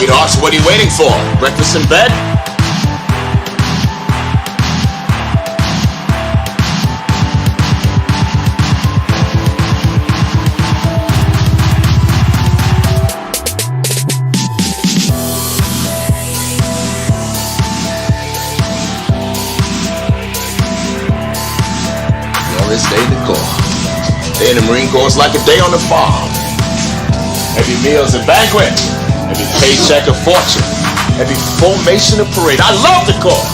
Sweethearts, what are you waiting for? Breakfast in bed? This day in the Corps. Day in the Marine Corps is like a day on the farm. Every meal's a banquet. Every paycheck a fortune. Every formation a parade. I love the Corps.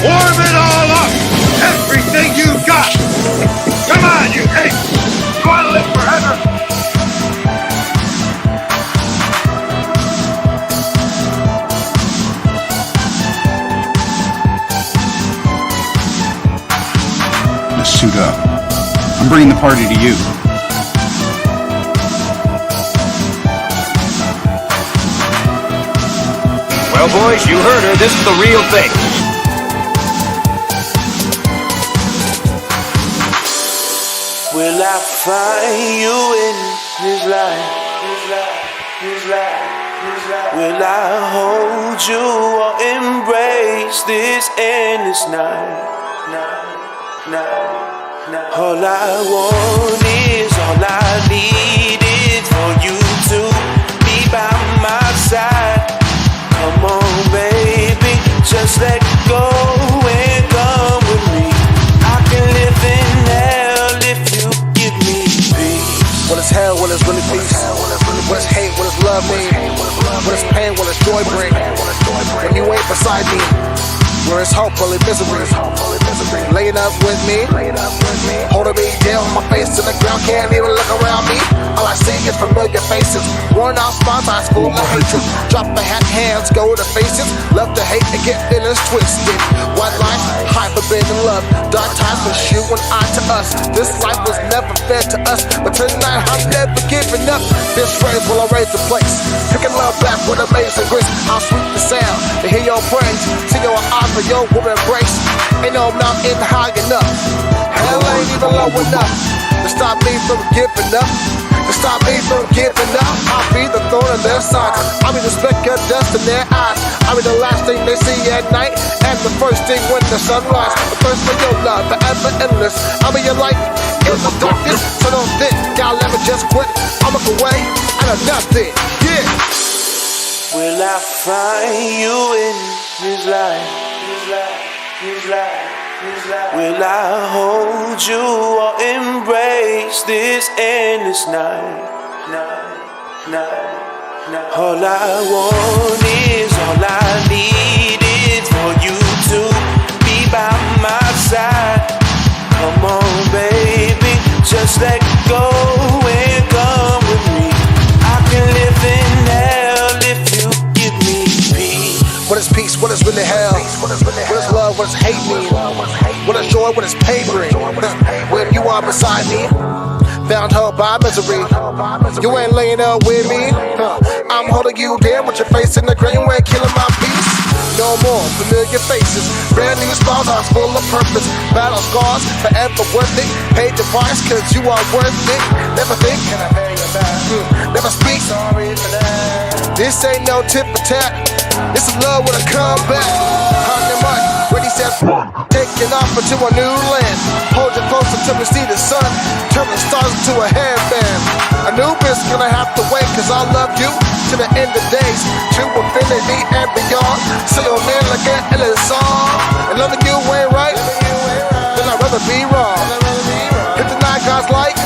Warm it all up! Everything you got! Come on, you ape! You want to live forever? Suit up. I'm bringing the party to you. Well, boys, you heard her. This is the real thing. Will I find you in this life? Will I hold you or embrace this endless night? All I want is, all I need is for you to be by my side. Come on, baby, just let go and come with me. I can live in hell if you give me peace. What is hell? What is really peace? What is hate? What does love mean? What is pain? What does joy bring? When you ain't beside me, where is hope? Only misery. Laying up with me, holding me down, my face to the ground, can't even look around me. All I see is familiar faces, worn out spots, eyes full of hatred. Drop the hat, hands go to faces, love to hate and get feelings twisted. White life, high forbidden love, dark times was you and I to us. This life was never fair to us, but tonight I'm never giving up. This phrase will erase the place, picking love back with amazing grace. How sweet the sound to hear your praise, see your eyes for your woman embrace. Ain't no mountain high enough, hell ain't even low enough to stop me from giving up, to stop me from giving up. I'll be the thorn in their sides, I'll be the speck of dust in their eyes, I'll be the last thing they see at night, and the first thing when the sun rises. The thirst for your love, forever endless, I'll be your light in the darkness. So don't think I'll ever just quit, I'll look away and I'm nothing, yeah. Will I find you in this life? Will I hold you or embrace this endless night? All I want is, all I need is for you to be by my side. Come on, baby, just let go and come with me. I can live in hell if you give me peace. What is peace? What is really hell? What is love? What is hate mean? What is joy? What is pain bring? When you are beside me, found her by misery. You ain't laying up with me. I'm holding you down with your face in the grave. You ain't killing my peace. No more familiar faces, brand new stars, eyes full of purpose. Battle scars, forever worth it. Paid the price cause you are worth it. Never think, never speak. This ain't no tip for tat. This is love with a comeback. Honey Mike, ready set, taking off into a new land. Hold you close until we see the sun, turn the stars into a hairband. A new bitch gonna have to wait, cause I love you to the end of days, to infinity and beyond. Say your name like an endless song. And loving you ain't right, then I'd rather be wrong. Hit the night God's light,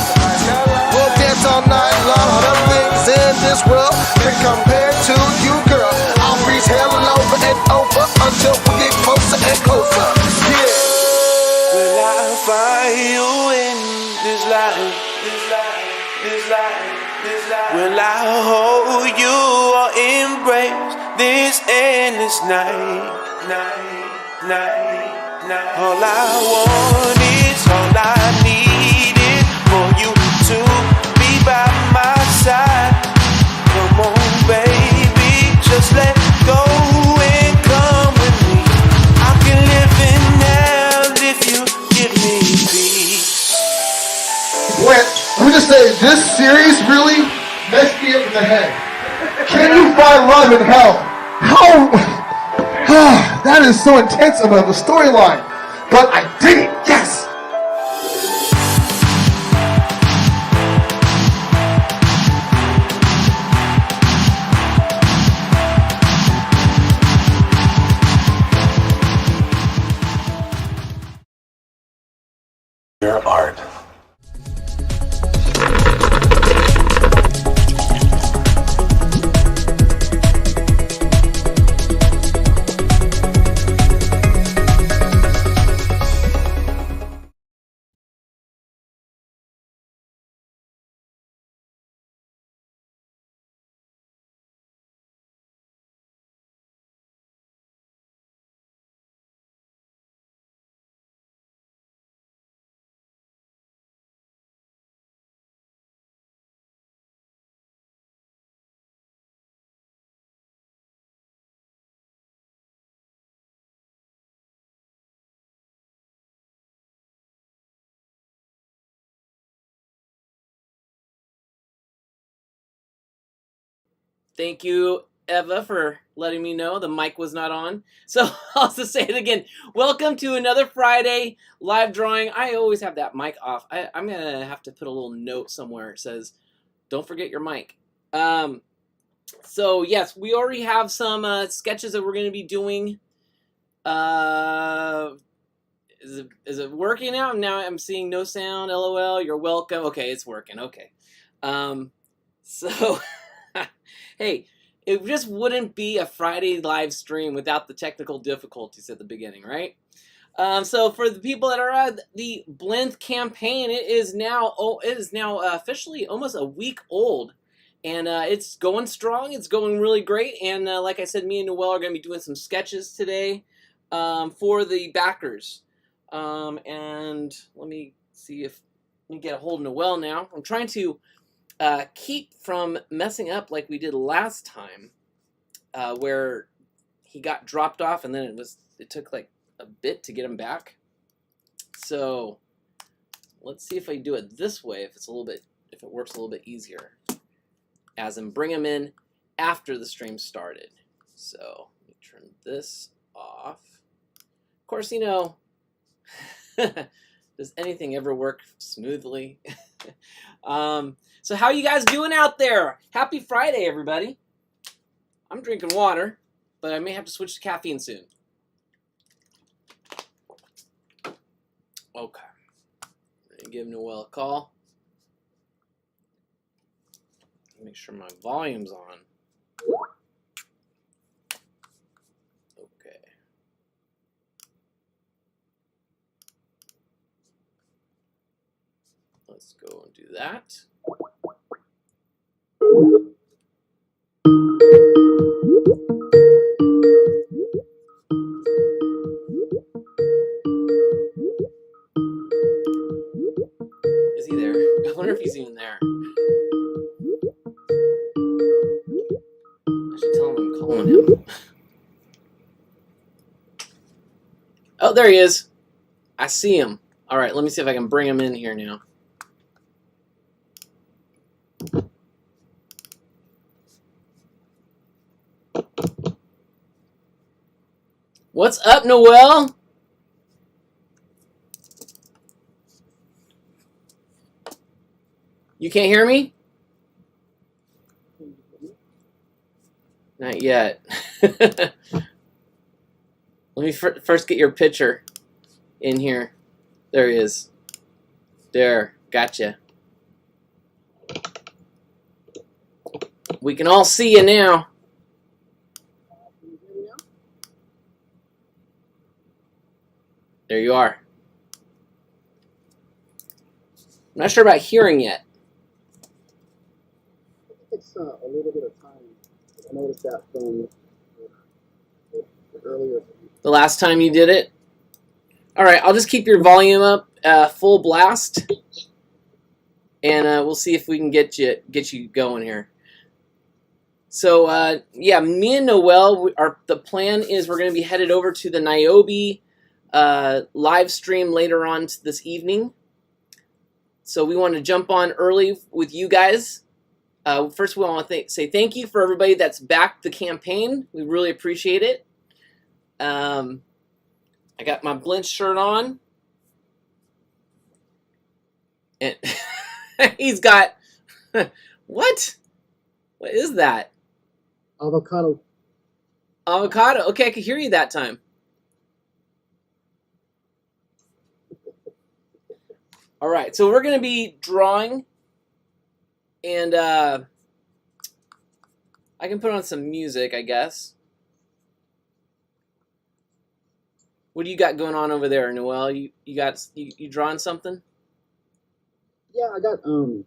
we'll dance all night long. Other things in this world can compare to you, girl. I'll freeze hell over and over until we get closer and closer. Yeah. Will I find you in this life? Will I hold you or embrace this endless night? All I want is, all I need is for you to be by my side. Come on, baby, just let go and come with me. I can just say, this series really messed me up in the head. Can you find love in hell? How? That is so intense of a storyline. But I did it, yes! Your art. Thank you, Eva, for letting me know the mic was not on. So I'll just say it again. Welcome to another Friday live drawing. I always have that mic off. I'm going to have to put a little note somewhere. It says, don't forget your mic. So yes, we already have some sketches that we're going to be doing. Is it working out? Now I'm seeing no sound. LOL. You're welcome. Okay, it's working. Okay. So... Hey, it just wouldn't be a Friday live stream without the technical difficulties at the beginning, right? So for the people that are at the Blinth campaign, it is now officially almost a week old, and it's going strong. It's going really great, and like I said, me and Noel are going to be doing some sketches today for the backers. And let me see if we can get a hold of Noel now. I'm trying to keep from messing up like we did last time, where he got dropped off and then it took like a bit to get him back. So let's see if I do it this way, if it works a little bit easier, as in bring him in after the stream started. So let me turn this off. Of course, you know, does anything ever work smoothly? So how you guys doing out there? Happy Friday, everybody. I'm drinking water, but I may have to switch to caffeine soon. Okay. I'm gonna give Noel a call. Make sure my volume's on. Okay. Let's go and do that. Is he there? I wonder if he's even there. I should tell him I'm calling him. Oh, there he is. I see him. All right, let me see if I can bring him in here now. What's up, Noel? You can't hear me? Not yet. Let me first get your picture in here. There he is. There, gotcha. We can all see you now. There you are. I'm not sure about hearing yet. It takes a little bit of time. I noticed that from earlier. The last time you did it? All right, I'll just keep your volume up full blast, and we'll see if we can get you going here. So yeah, me and Noel, the plan is we're going to be headed over to the Niobe live stream later on this evening. So we want to jump on early with you guys. First, we want to say thank you for everybody that's backed the campaign. We really appreciate it. I got my Blinth shirt on. And he's got... What? What is that? Avocado. Avocado. Okay, I could hear you that time. All right, so we're going to be drawing, and I can put on some music, I guess. What do you got going on over there, Noel? You drawing something? Yeah, I got the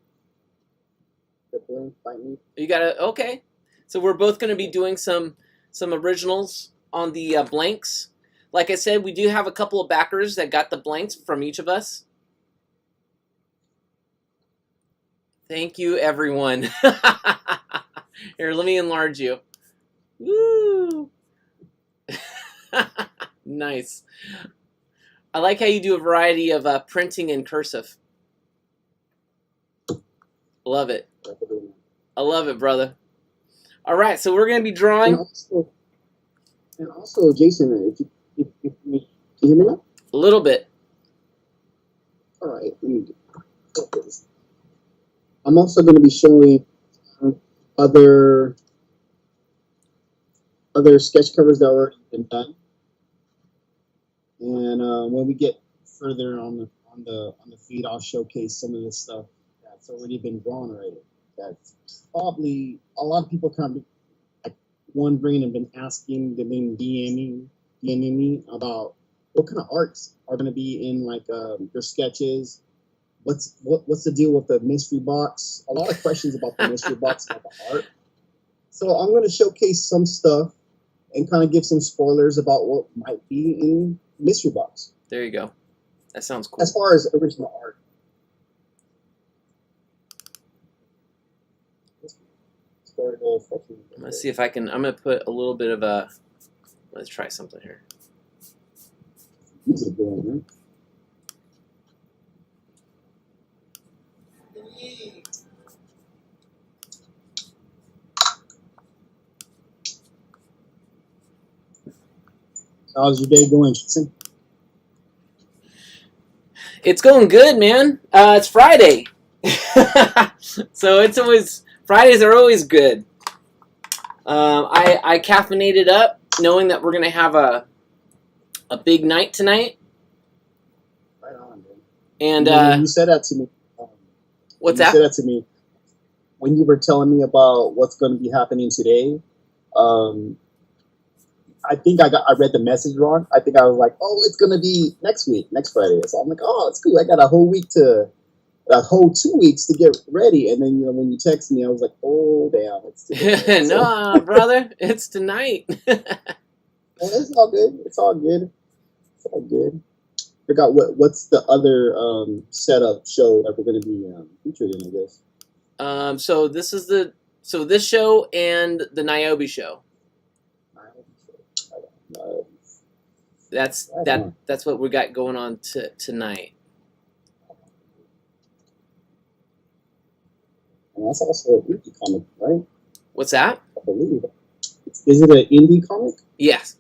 Blinth by me. You got a okay. So we're both going to be doing some originals on the blanks. Like I said, we do have a couple of backers that got the blanks from each of us. Thank you, everyone. Here, let me enlarge you. Woo! Nice. I like how you do a variety of printing and cursive. Love it. I love it, brother. All right, so we're going to be drawing. And also, Jason, if you can you hear me now? A little bit. All right. Let me focus. I'm also going to be showing other sketch covers that already been done, and when we get further on the feed, I'll showcase some of the stuff that's already been drawn already. That's probably a lot of people kind of like wondering and been asking, they've been DMing me about what kind of arts are going to be in like your sketches. What's the deal with the mystery box? A lot of questions about the mystery box, about the art. So I'm going to showcase some stuff and kind of give some spoilers about what might be in mystery box. There you go. That sounds cool. As far as original art. Let's see if I can. I'm going to put a little bit of a. Let's try something here. These are good, man. How's your day going, Jason? It's going good, man. It's Friday. So it's always... Fridays are always good. I caffeinated up knowing that we're going to have a big night tonight. Right on, man. And when you said that to me. What's that? You said that to me when you were telling me about what's going to be happening today. I think I read the message wrong. I think I was like, oh, it's going to be next week, next Friday. So I'm like, oh, it's cool. I got a whole 2 weeks to get ready. And then, when you text me, I was like, oh, damn. It's today. No, brother. It's tonight. Well, it's all good. It's all good. It's all good. Forgot what's the other setup show that we're going to be featured in, I guess. So this is this show and the Niobe show. That's what we got going on tonight. And that's also an indie comic, right? What's that? I believe. Is it an indie comic? Yes.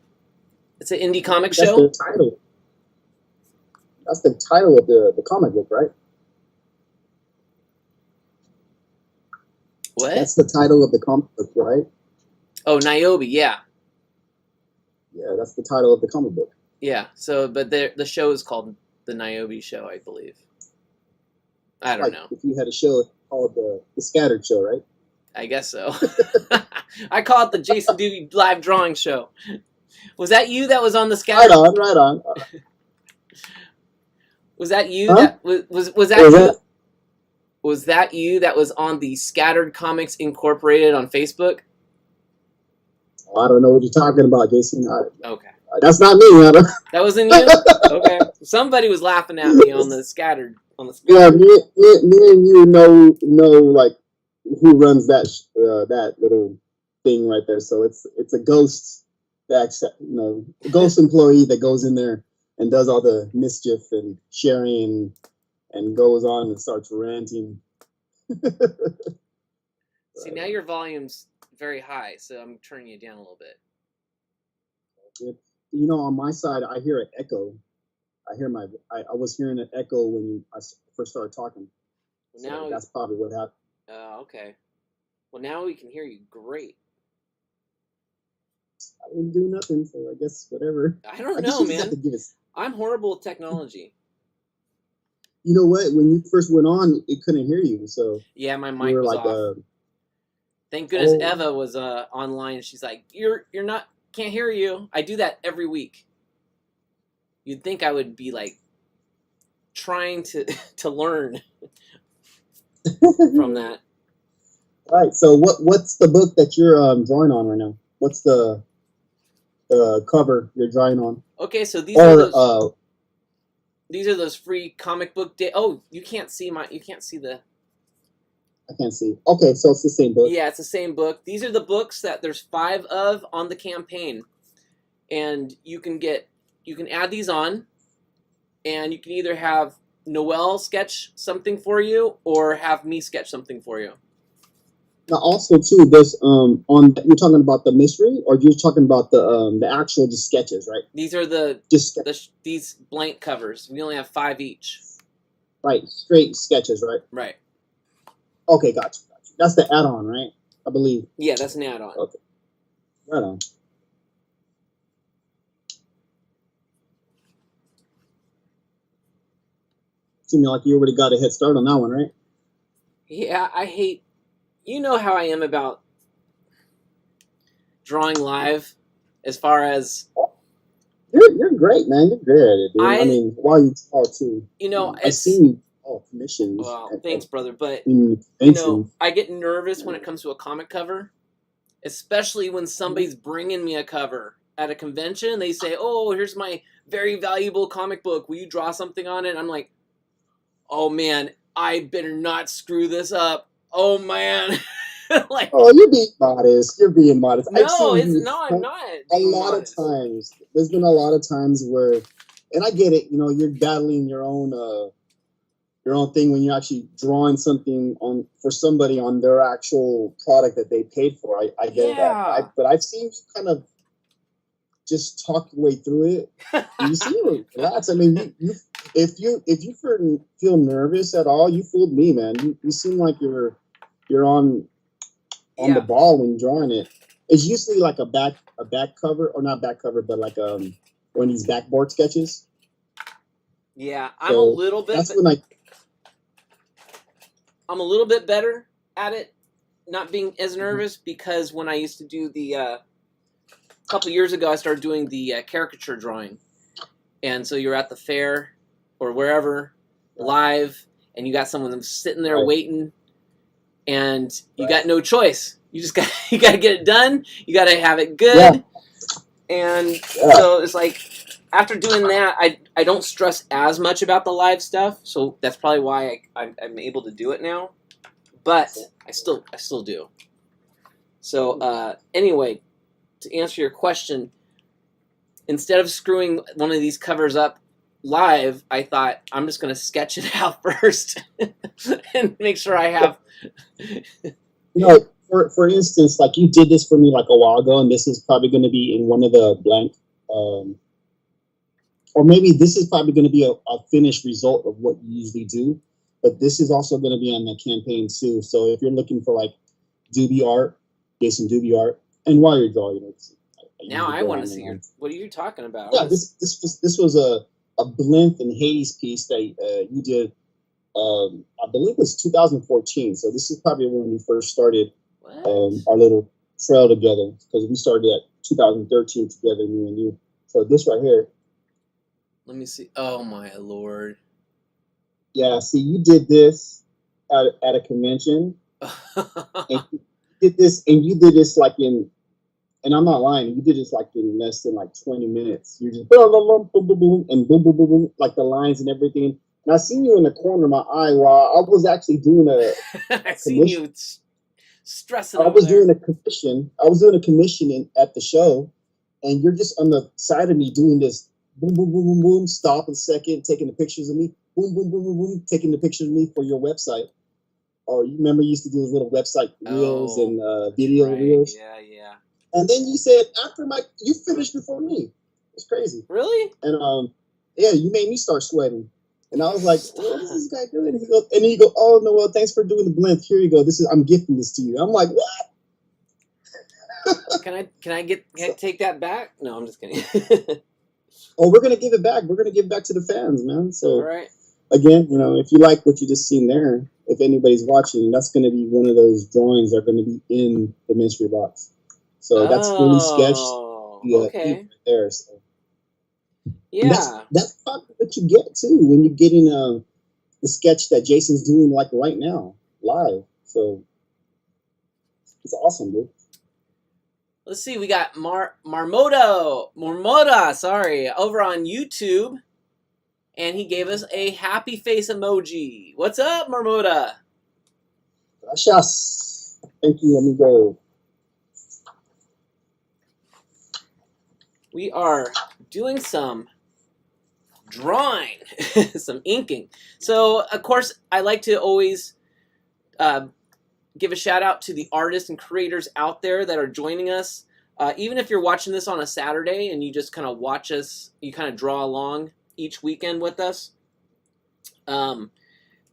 It's an indie comic That's show? the title. That's the title of the comic book, right? What? That's the title of the comic book, right? Oh, Niobe, yeah. Yeah, that's the title of the comic book. Yeah, so, but the show is called The Niobe Show, I believe. I don't know. If you had a show called The Scattered Show, right? I guess so. I call it the Jason Doobie Live Drawing Show. Was that you that was on the Scattered? Right on. Was that you? Huh? That was that you? Was that you that was on the Scattered Comics Incorporated on Facebook? Oh, I don't know what you're talking about, Jason. Okay. That's not me, Adam. That wasn't you? Okay. Somebody was laughing at me on the Scattered. Yeah, me and you know like who runs that little thing right there. So it's a ghost ghost employee that goes in there and does all the mischief and sharing and goes on and starts ranting. See, now your volume's very high, so I'm turning you down a little bit. You know, on my side, I hear an echo. I was hearing an echo when I first started talking. So Now that's probably what happened. okay. Well, now we can hear you great. I didn't do nothing, so I guess whatever. I don't guess know, you just have man. to give it. I'm horrible with technology. You know what? When you first went on, it couldn't hear you, so Yeah, my you mic were was like, off. Thank goodness oh. Eva was online. She's like, "You're not, can't hear you." I do that every week. You'd think I would be like trying to to learn from that. Right. So what's the book that you're drawing on right now? What's the cover you're drawing on? Okay, so these are those free comic book day. Oh, you can't see the. I can't see. Okay, so it's the same book. Yeah, it's the same book. These are the books that there's 5 of on the campaign, and you can add these on, and you can either have Noel sketch something for you or have me sketch something for you. Now, also too, there's you're talking about the mystery, or you're talking about the actual just sketches, right? These are these blank covers. We only have 5 each. Right, straight sketches, right? Right. Okay, gotcha. That's the add-on, right? I believe. Yeah, that's an add-on. Okay. Right on. Seems like you already got a head start on that one, right? Yeah, you know how I am about drawing live as far as... You're great, man. You're great at it, dude. I mean, while you talk too. You know, I've seen commissions. Well, thanks, brother. But, I get nervous when it comes to a comic cover, especially when somebody's bringing me a cover at a convention. They say, "Oh, here's my very valuable comic book. Will you draw something on it?" And I'm like, "Oh, man, I better not screw this up. Oh, man." Like, oh, you're being modest. You're being modest. No, I'm not. A lot of times, there's been a lot of times where, and I get it. You know, you're battling your own thing when you're actually drawing something for somebody on their actual product that they paid for. I get that. But I've seen you kind of just talk your way through it. You seem relaxed. I mean, if you feel nervous at all, you fooled me, man. You seem like you're on the ball when drawing it. It's usually like a back cover, or not back cover, but like one of these backboard sketches. Yeah, I'm a little bit. That's when I'm a little bit better at it, not being as nervous, because when I used to do a couple years ago, I started doing the caricature drawing, and so you're at the fair or wherever live, and you got someone sitting there waiting. And you got no choice. You just got to get it done. You got to have it good. Yeah. And so it's like, after doing that, I don't stress as much about the live stuff. So that's probably why I'm able to do it now. But I still do. So anyway, to answer your question, instead of screwing one of these covers up live, I thought I'm just going to sketch it out first and make sure I have. For instance, like you did this for me like a while ago, and this is probably going to be in one of the blank, or maybe this is probably going to be a finished result of what you usually do, but this is also going to be on the campaign too. So if you're looking for like Doobie art, get some Doobie art, and while you're drawing, now I want to see what are you talking about? Yeah, this was a Blinth and Hades piece that you did. I believe it was 2014. So this is probably when we first started our little trail together, because we started at 2013 together, me and you. So this right here. Let me see. Oh my Lord. Yeah, see, you did this at a convention. And you did this like in, and I'm not lying, you did this like in less than like 20 minutes. You just boom, boom, boom, boom, boom, and boom, boom, boom, boom, like the lines and everything. And I seen you in the corner of my eye while I was actually doing I seen you stressing. I was doing a commission. I was doing a commission at the show, and you're just on the side of me doing this boom, boom, boom, boom, boom. Stop a second, taking the pictures of me. boom, boom, boom, boom, boom, taking the picture of me for your website. Or you remember you used to do those little website reels and video right. reels. Yeah, yeah. And then you said you finished before me. It's crazy. Really? And yeah, you made me start sweating. And I was like, what is this guy doing? And then you go, oh no, well, thanks for doing the Blinth. Here you go. I'm gifting this to you. I'm like, what? Can I take that back? No, I'm just kidding. Oh, we're gonna give it back. We're gonna give it back to the fans, man. So All right. again, if you like what you just seen there, if anybody's watching, that's gonna be one of those drawings that are gonna be in the mystery box. So that's fully sketched. Okay. Right there. So. Yeah. That's probably what you get too when you're getting the sketch that Jason's doing like right now, live. So it's awesome, dude. Let's see. We got Marmota, sorry, over on YouTube, and he gave us a happy face emoji. What's up, Marmota? Gracias. Thank you, amigo. We are doing some drawing, some inking. So, of course, I like to always give a shout out to the artists and creators out there that are joining us. Even if you're watching this on a Saturday and you just kind of watch us, you kind of draw along each weekend with us.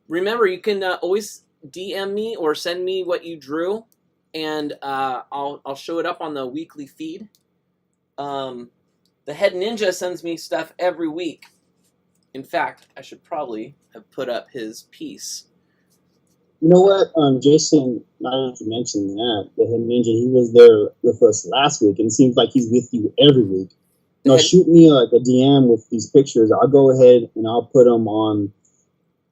Remember, you can always DM me or send me what you drew, and I'll show it up on the weekly feed. The Head Ninja sends me stuff every week. In fact, I should probably have put up his piece. You know what, Jason, now that you mentioned that, the Head Ninja, he was there with us last week, and it seems like he's with you every week. Now, shoot me like a DM with these pictures. I'll go ahead and I'll put them on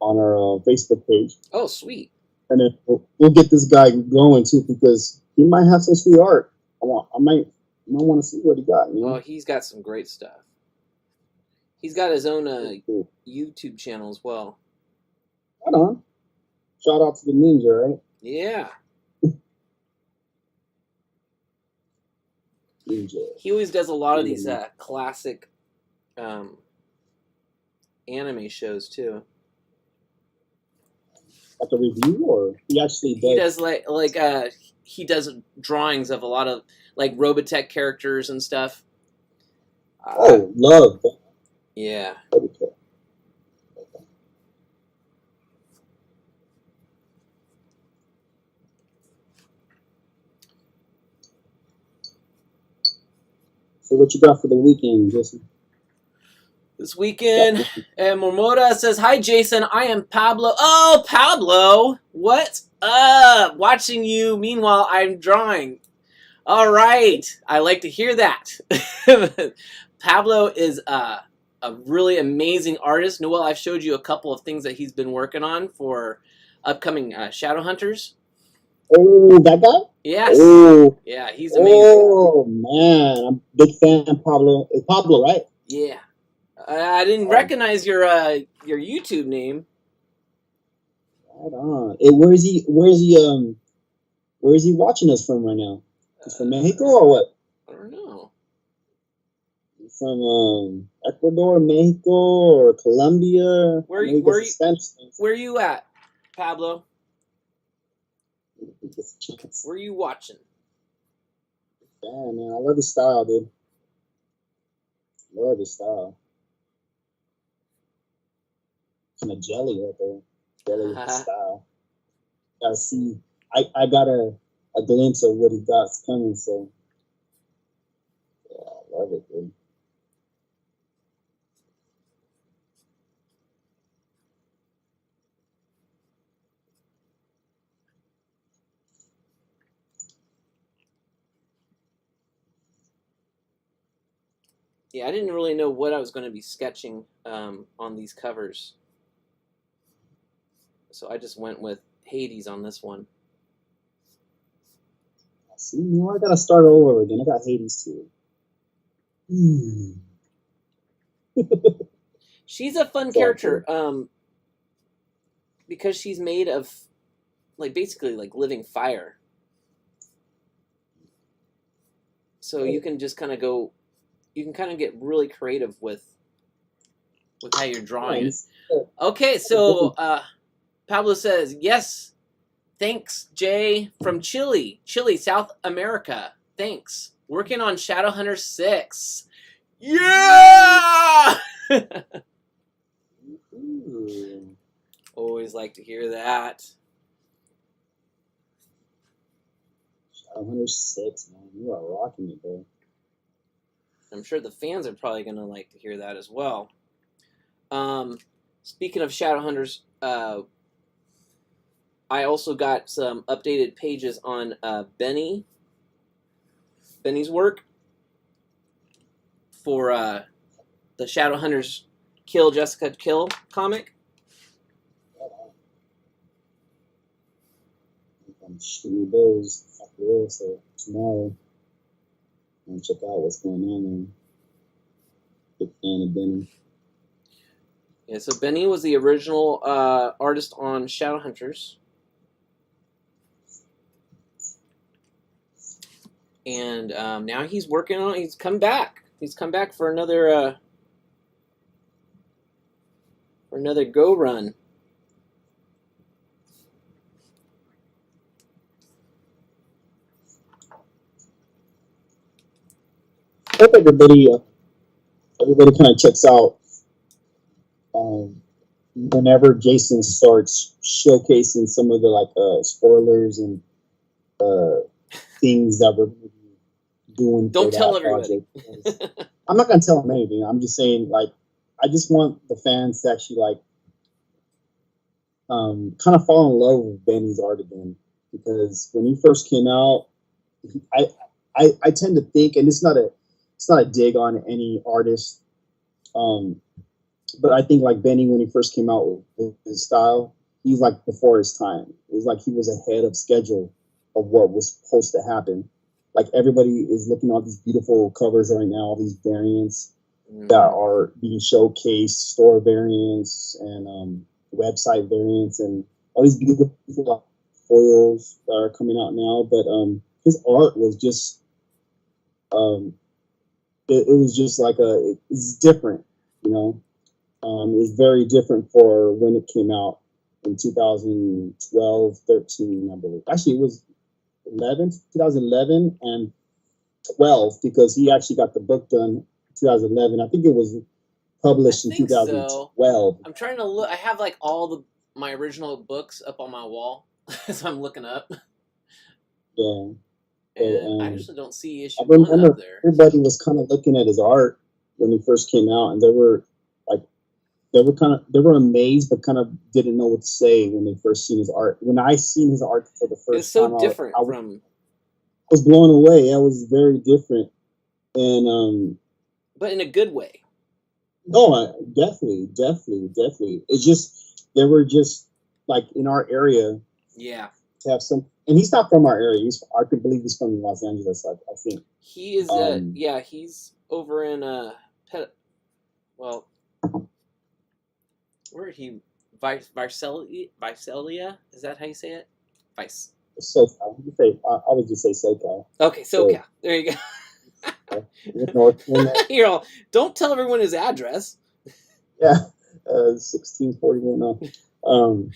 our Facebook page. Oh, sweet. And then we'll get this guy going, too, because he might have some sweet art. I might want to see what he got. Oh, he's got some great stuff. He's got his own YouTube channel as well. Hold on. Shout out to the ninja, right? Yeah. Ninja. He always does a lot of these classic anime shows too. Like a review, or he actually does? He does he does drawings of a lot of like Robotech characters and stuff. Love. Yeah. Robotech. So what you got for the weekend, Jason? This weekend, and Momota says, "Hi, Jason. I am Pablo." Oh, Pablo, what's up? Watching you. Meanwhile, I'm drawing. All right, I like to hear that. Pablo is a really amazing artist. Noel, I've showed you a couple of things that he's been working on for upcoming Shadow Hunters. Oh, that guy? Yes. Oh. Yeah, he's amazing. Oh, man. I'm a big fan of Pablo. It's Pablo, right? Yeah. I didn't recognize your YouTube name. Right on. Hey, where is he watching us from right now? He's from Mexico or what? I don't know. He's from Ecuador, Mexico, or Colombia. Where you at, Pablo? Where are you watching? Yeah, man, I love his style, dude. Love his style. Kind of jelly right there. Jelly with the style. Gotta see. I got a glimpse of what he got's coming, so yeah, I love it, dude. Yeah, I didn't really know what I was going to be sketching on these covers. So I just went with Hades on this one. See, I gotta start over again. I got Hades too. She's a fun character because she's made of basically living fire. So you can just kind of get really creative with with how you're drawing it. Yeah, Okay, so Pablo says, yes, thanks, Jay, from Chile, South America. Thanks. Working on Shadowhunter 6. Yeah! Ooh. Always like to hear that. Shadowhunter 6, man. You are rocking it, bro. I'm sure the fans are probably going to like to hear that as well. Speaking of Shadowhunters, I also got some updated pages on Benny's work for the Shadowhunters Kill Jessica Kill comic. I'm shooting those after this, so tomorrow. And check out what's going on there. Big fan of Benny. Yeah, so Benny was the original artist on Shadowhunters. And now he's working on. He's come back. He's come back for another go run. I hope everybody kind of checks out whenever Jason starts showcasing some of the spoilers and things that we're doing. Don't for tell that everybody. project. I'm not gonna tell them anything. I'm just saying, I just want the fans to actually kind of fall in love with Benny's art again, because when he first came out, I tend to think, and it's not a dig on any artist, but I think Benny, when he first came out with his style, he's before his time. It was he was ahead of schedule of what was supposed to happen. Everybody is looking at all these beautiful covers right now, all these variants that are being showcased, store variants and website variants, and all these beautiful foils that are coming out now. But his art was just, it was just it's different, you know. It's very different for when it came out in 2012, 13, I believe. Actually, it was 2011 and 12, because he actually got the book done in 2011. I think it was published in 2012. So. I'm trying to look. I have all my original books up on my wall, so I'm looking up. Yeah. And I actually don't see issue I remember 1 up there. Everybody was kind of looking at his art when he first came out, and they were amazed, but kind of didn't know what to say when they first seen his art. When I seen his art for the first time, it's so different I was blown away. It was very different, and but in a good way. No, definitely. It's just they were just in our area. Yeah. To have some, and he's not from our area. I could believe he's from Los Angeles. I think he is. He's over in where did he? Visalia? Is that how you say it? SoCal. I would just say SoCal. Okay, SoCal. There you go. North. Here, don't tell everyone his address. Yeah, 1641. I'm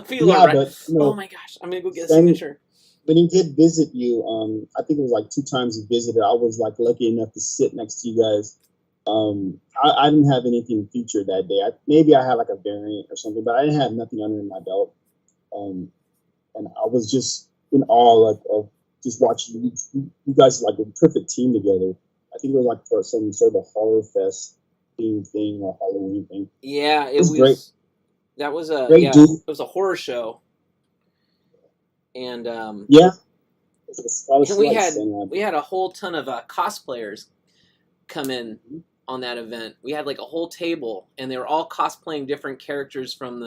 feeling yeah, right. But, oh my gosh, I'm gonna go get a signature. When he did visit you, I think it was 2 times he visited. I was lucky enough to sit next to you guys. I didn't have anything featured that day. Maybe I had a variant or something, but I didn't have nothing under my belt. And I was just in awe of just watching you guys a perfect team together. I think it was for some sort of horror fest theme thing or Halloween thing. Yeah, it was great. That was a great dude. It was a horror show, and yeah. And we had a whole ton of cosplayers come in on that event. We had a whole table, and they were all cosplaying different characters from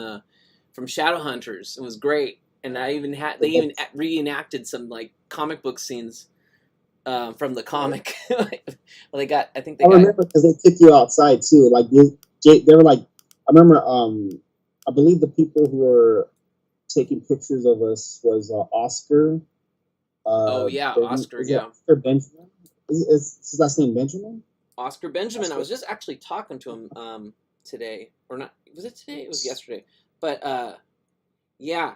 Shadowhunters. It was great, and they even reenacted some remake book scenes from the comic. Well, I remember because they took you outside too. They were I remember. I believe the people who were taking pictures of us was Oscar. Oscar. Yeah. Oscar Benjamin. Is his last name Benjamin? Oscar Benjamin. I was just actually talking to him today, or not? Was it today? It was yesterday. But yeah.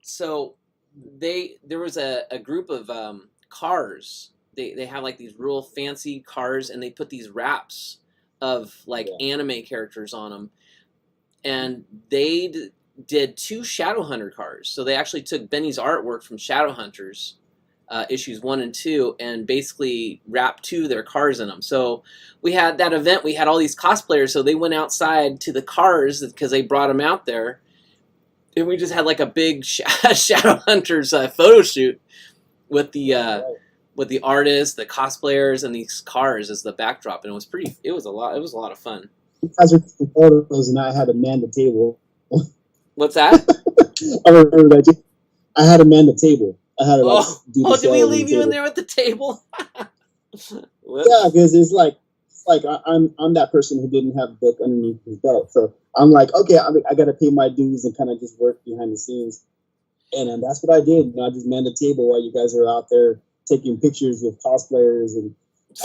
So there was a group of cars. They have like these real fancy cars, and they put these wraps of like anime characters on them, and they did 2 Shadowhunter cars. So they actually took Benny's artwork from Shadowhunters issues 1 and 2, and basically wrapped 2 of their cars in them. So we had that event. We had all these cosplayers, so they went outside to the cars because they brought them out there, and we just had like a big Shadowhunters photo shoot with the artists, the cosplayers, and these cars as the backdrop, and it was a lot of fun. You guys were taking photos, and I had to man the table. What's that? I remember that. I had to man the table. I had to do the did we leave you in there with the table? Yeah, because it's like I'm that person who didn't have a book underneath his belt, so I'm like, okay, I got to pay my dues and kind of just work behind the scenes, and that's what I did. I just manned the table while you guys were out there taking pictures with cosplayers, and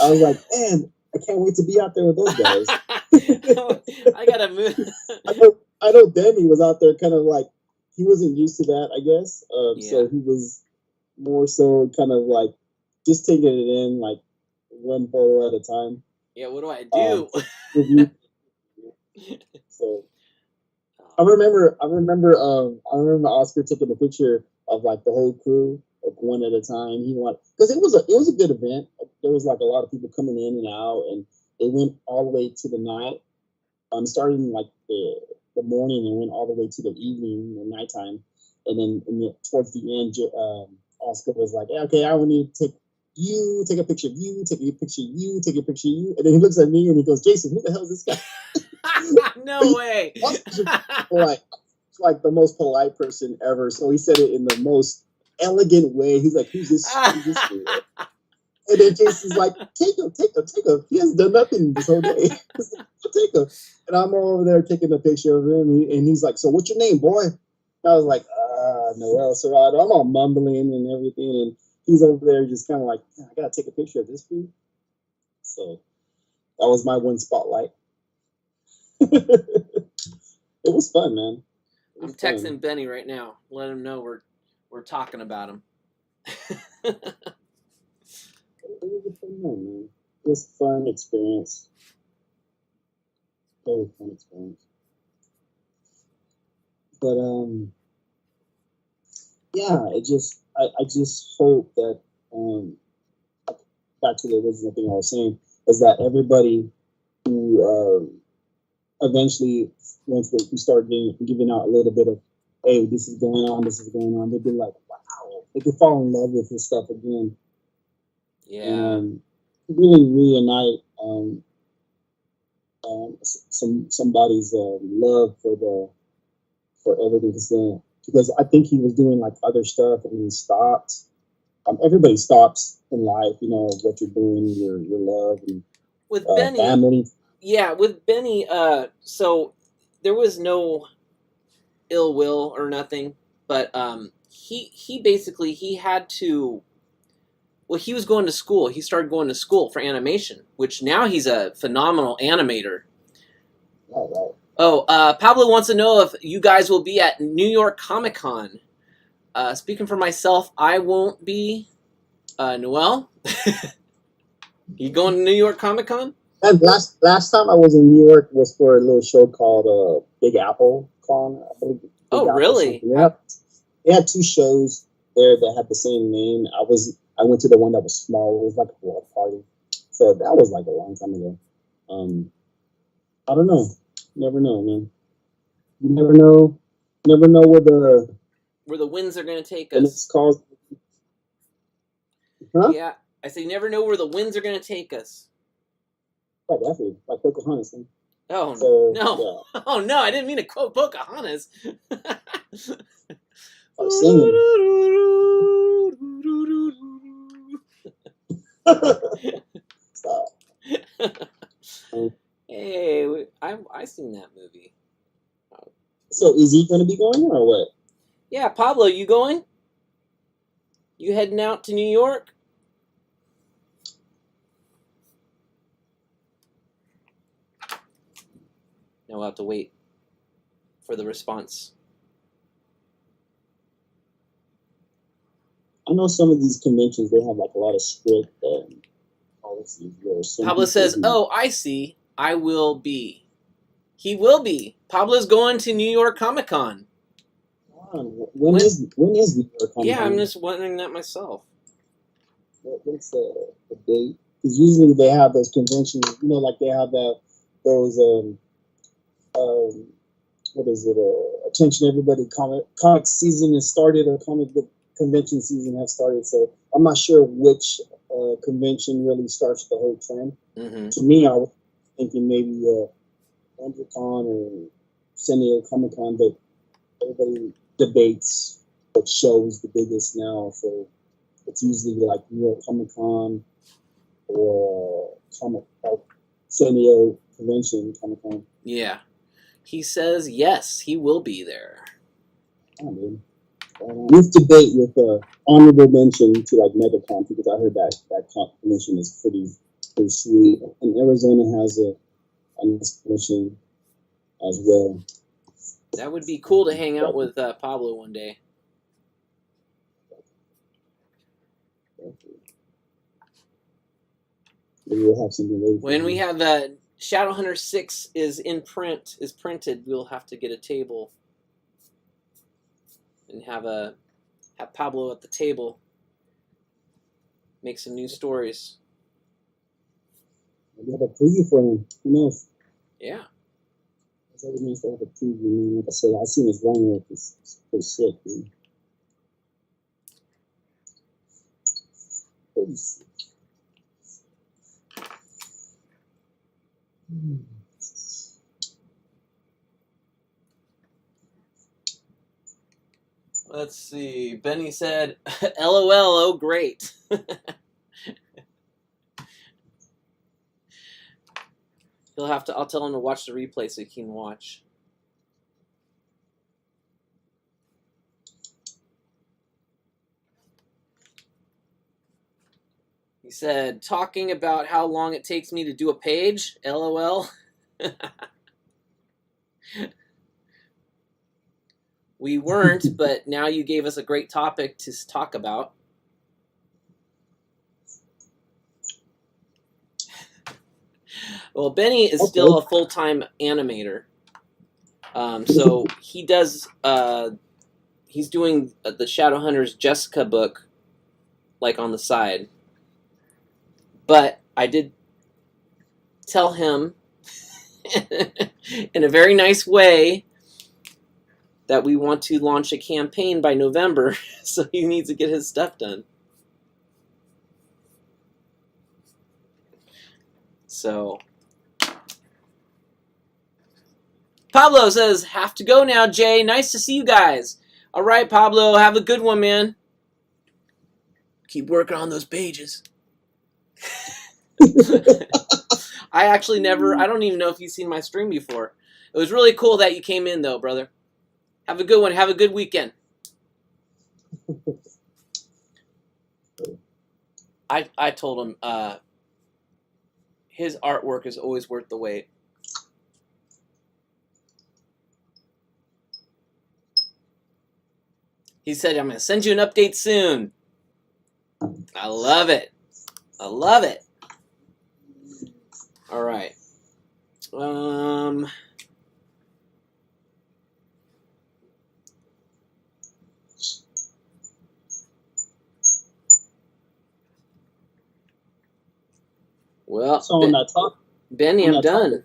I was like, man, I can't wait to be out there with those guys. I gotta move. I know Benny was out there kind of like, he wasn't used to that, I guess. So he was more so kind of like just taking it in, like one photo at a time. Yeah, what do I do? So I remember Oscar taking a picture of like the whole crew, like one at a time. Because it was a good event. There was like a lot of people coming in and out, and it went all the way to the night. Starting like the morning and went all the way to the evening, the nighttime, and then towards the end, Oscar was like, "Okay, I want you to take a picture of you, take a picture of you, take a picture of you," and then he looks at me and he goes, "Jason, who the hell is this guy?" No way. like the most polite person ever. So he said it in the most elegant way. He's like, "Who's this dude?" And then Jason's like, take him. He hasn't done nothing this whole day. Take him. And I'm over there taking a picture of him, and he's like, "So what's your name, boy?" And I was like, Noel Serrato. I'm all mumbling and everything, and he's over there just kind of like, I gotta take a picture of this food. So that was my one spotlight. It was fun, man. I'm texting Benny right now. Let him know we're talking about him. It was a fun night, man. It was a fun experience. Very fun experience. But yeah, I just hope that back to the original thing I was saying, is that everybody who eventually, once we start giving out a little bit of, hey, this is going on, they'd be like, wow, they could fall in love with this stuff again. Yeah. And really reunite somebody's love for everything, because I think he was doing like other stuff and he stopped. Everybody stops in life, what you're doing, your love and with Benny, family. Yeah, with Benny, so there was no ill will or nothing, but he basically he had to. Well, he was going to school. He started going to school for animation, which now he's a phenomenal animator. Right. Oh, Pablo wants to know if you guys will be at New York Comic Con. Speaking for myself, I won't be. Noel, you going to New York Comic Con? And last time I was in New York was for a little show called Big Apple Con. I believe. Really? Yeah. They had 2 shows there that had the same name. I went to the one that was small. It was like a block party. So that was like a long time ago. I don't know. Never know, man. You never know. Never know where the winds are going to take us. It's called. Huh? Yeah, I say never know where the winds are going to take us. Oh, definitely. Like Pocahontas, man. Oh, so, no. Yeah. Oh, no, I didn't mean to quote Pocahontas. I'm singing. Stop. Hey, I seen that movie. So is he going to be going or what? Yeah, Pablo, you going? You heading out to New York? Now we'll have to wait for the response. I know some of these conventions, they have like a lot of strict policies where some Pablo people says, "Oh, I see. I will be." He will be. Pablo's going to New York Comic Con. When is New York Comic Yeah, Con? I'm just wondering that myself. What's the date? Because usually they have those conventions, you know, like they have those what is it? Attention everybody, comic season has started, or comic book convention season has started. So I'm not sure which convention really starts the whole trend. Mm-hmm. To me, I was thinking maybe WonderCon or San Diego Comic Con, but everybody debates what show is the biggest now. So it's usually like New York Comic Con or San Diego Convention Comic Con. Yeah. He says yes, he will be there. Oh, man. With debate with honorable mention to like MegaCon, because I heard that convention is pretty sweet. And Arizona has a nice convention as well. That would be cool to hang out with Pablo one day. Maybe we'll have something ready. When we have Shadowhunter 6 is printed, we'll have to get a table and have Pablo at the table make some new stories. Maybe have a preview for him. Who knows? Yeah. It's always nice to have a preview. Man. Like I said, I seen his run work. It's pretty sick, man. Pretty sick. Let's see. Benny said, LOL, oh great. I'll tell him to watch the replay so he can watch. He said, talking about how long it takes me to do a page, LOL. We weren't, but now you gave us a great topic to talk about. Well, Benny is still a full-time animator. So he does, he's doing the Shadowhunters Jessica book, like on the side. But I did tell him in a very nice way that we want to launch a campaign by November, so he needs to get his stuff done. So Pablo says, have to go now, Jay. Nice to see you guys. All right, Pablo, have a good one, man. Keep working on those pages. I actually I don't even know if you've seen my stream before. It was really cool that you came in, though, brother. Have a good one. Have a good weekend. I told him his artwork is always worth the wait. He said, I'm going to send you an update soon. I love it. I love it. All right. Well, so on that top, Benny, I'm done.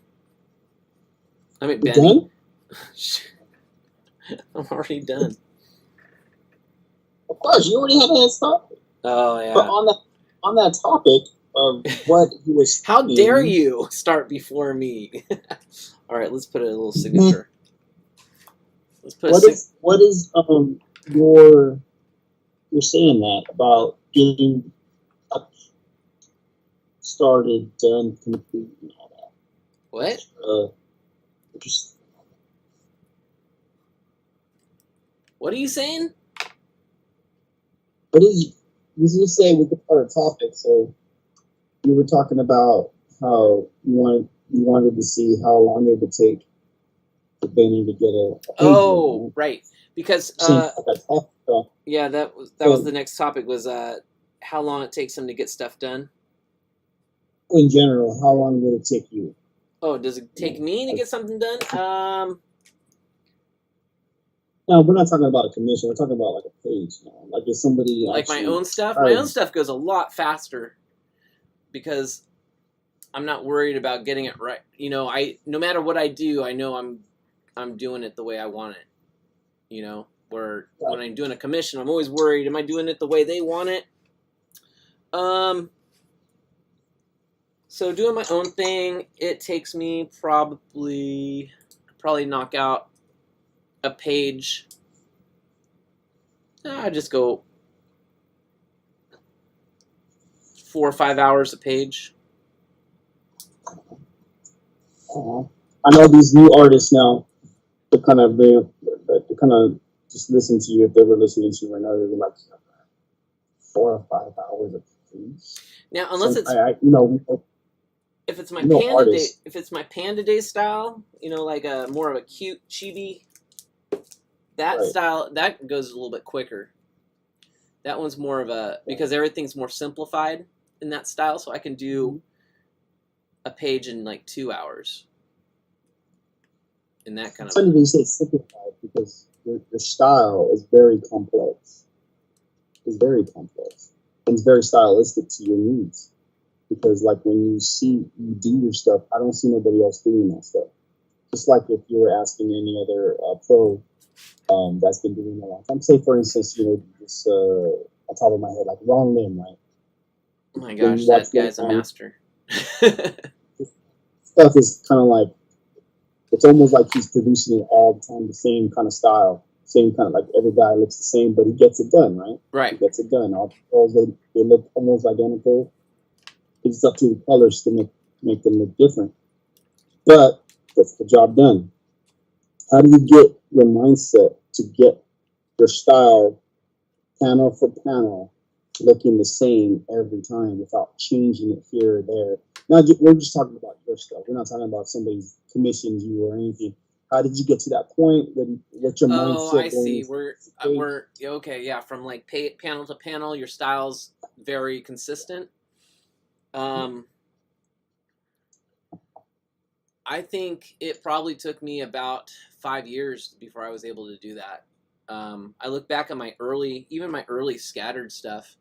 I mean, Benny. Done? I'm already done. Of course, you already had a head start. Oh yeah. But on that topic of what he was, how dare you start before me? All right, let's put a little signature. Let's put. What is you're saying that about getting started, done, complete, and all that. What? What are you saying? What did you just say with the part of topic? So you were talking about how you wanted to see how long it would take But they need to get a page Oh, right. Because Seems like a tough stuff. yeah, that was So the next topic was how long it takes them to get stuff done. in general, how long would it take you? Oh, does it take me to Like, get something done? no, we're not talking about a commission. We're talking about like a page. Like if somebody Like my actually own stuff. My hired own stuff goes a lot faster because I'm not worried about getting it right. You know, no matter what I do, I know I'm doing it the way I want it. You know, where when I'm doing a commission, I'm always worried, am I doing it the way they want it? So doing my own thing, it takes me probably knock out a page. I just go 4 or 5 hours a page. I know these new artists now. They kind of just listen to you if they were listening to you right now. They're like 4 or 5 hours a piece. Now, unless So it's if it's my Panda Day, artists. if it's my Panda Day style, you know, like a more of a cute chibi, that Right. style that goes a little bit quicker. That one's more of a because everything's more simplified in that style, so I can do a page in like 2 hours. In that kind It's of funny when you say simplified because your style is very complex. It's very complex. And it's very stylistic to your needs. Because like when you do your stuff, I don't see nobody else doing that stuff. Just like if you were asking any other pro that's been doing it a long time. Say for instance, just on top of my head, like Wrong Limb, right? oh my When gosh, you watch that guy's a Wrong Limb, master. stuff is kind of like it's almost like he's producing it all the time, the same kind of style, same kind of like every guy looks the same, but he gets it done, right? He Right. gets it done. All they look almost identical. It's up to the colors to make them look different. But that's the job done. How do you get your mindset to get your style panel for panel looking the same every time without changing it here or there? Now we're just talking about your stuff. We're not talking about somebody's commissioned you or anything. How did you get to that point? What's your mindset? Oh, I see. going We're okay. Yeah, from like panel to panel, your style's very consistent. I think it probably took me about 5 years before I was able to do that. I look back at my early scattered stuff,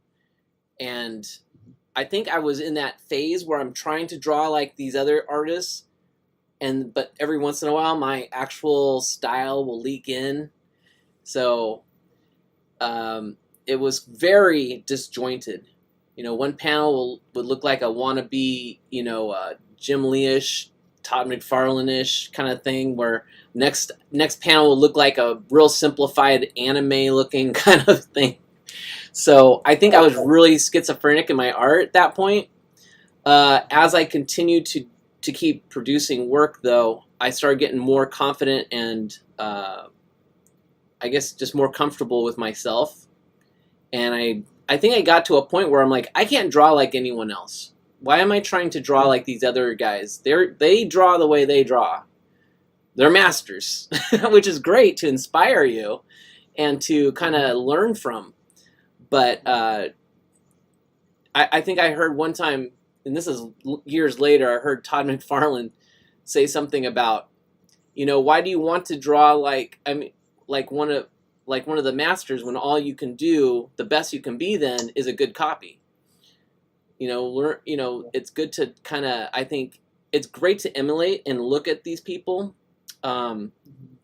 and I think I was in that phase where I'm trying to draw like these other artists, but every once in a while my actual style will leak in. So it was very disjointed. You know, one panel would look like a wannabe, Jim Lee-ish, Todd McFarlane-ish kind of thing, where next panel will look like a real simplified anime-looking kind of thing. So I think I was really schizophrenic in my art at that point. As I continued to keep producing work, though, I started getting more confident and I guess just more comfortable with myself. And I think I got to a point where I'm like, I can't draw like anyone else. Why am I trying to draw like these other guys? They draw the way they draw. They're masters, which is great to inspire you and to kind of learn from. But I think I heard one time, and this is years later, I heard Todd McFarlane say something about, why do you want to draw like one of the masters when all you can do, the best you can be then is a good copy. It's good to kind of, I think it's great to emulate and look at these people. Mark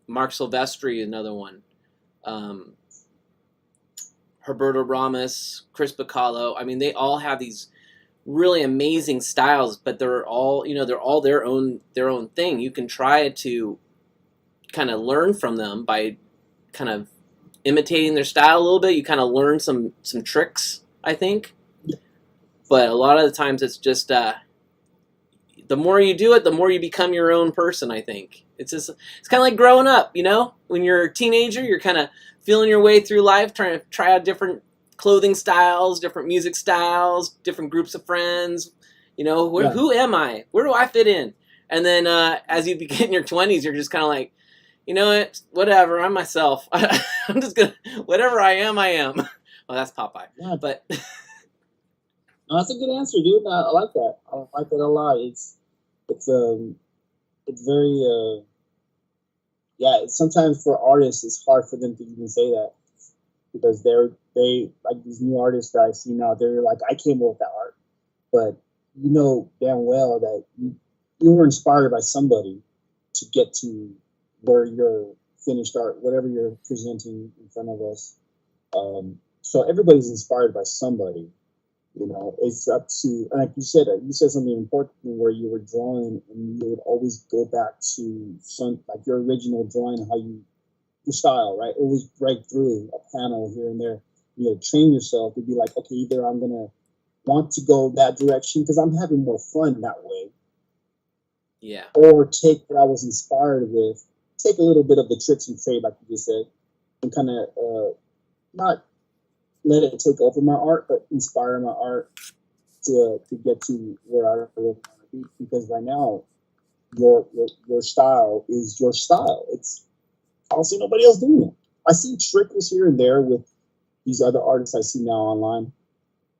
Silvestri, another one. Herberto Ramos, Chris Bacallo. I mean, they all have these really amazing styles, but they're all their own thing. You can try to kind of learn from them by kind of imitating their style a little bit. You kind of learn some tricks, I think. But a lot of the times it's just the more you do it, the more you become your own person, I think. It's kind of like growing up, When you're a teenager, you're kind of feeling your way through life, trying to try out different clothing styles, different music styles, different groups of friends. Who am I? Where do I fit in? And then as you begin your 20s, you're just kind of like, You know what? Whatever. I'm myself. I'm just gonna whatever I am. I am. Well, that's Popeye. Yeah, But no, that's a good answer, dude. I like that. I like that a lot. It's it's very yeah. Sometimes for artists, it's hard for them to even say that because they like these new artists that I see now. They're like, I came up with that art, but you know damn well that you were inspired by somebody to get to where your finished art, whatever you're presenting in front of us. So everybody's inspired by somebody. You know, it's up to, like you said something important where you were drawing and you would always go back to some, like your original drawing, how your style, right? It always break through a panel here and there. You know, train yourself to be like, okay, either I'm going to want to go that direction because I'm having more fun that way, yeah, or take what I was inspired with, take a little bit of the tricks and trade, like you just said, and kind of not let it take over my art, but inspire my art to get to where I really want to be. Because right now, your style is your style. It's I don't see nobody else doing it. I see trickles here and there with these other artists I see now online,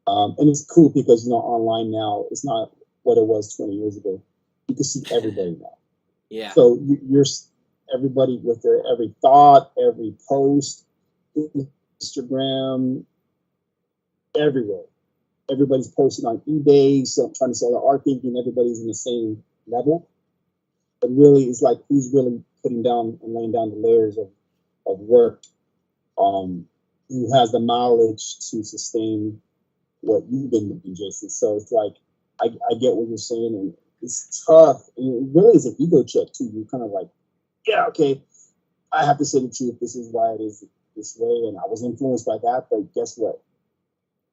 and it's cool because online now it's not what it was 20 years ago. You can see everybody now. yeah, So you're everybody with their every thought, every post, Instagram, everywhere. Everybody's posting on eBay, so trying to sell their art, thinking everybody's in the same level. But really, it's like who's really putting down and laying down the layers of work. Who has the knowledge to sustain what you've been doing, Jason? So it's like I get what you're saying, and it's tough. And it really is an ego check too. You're kind of like, yeah, okay, I have to say the truth. This is why it is this way, and I was influenced by that. But guess what?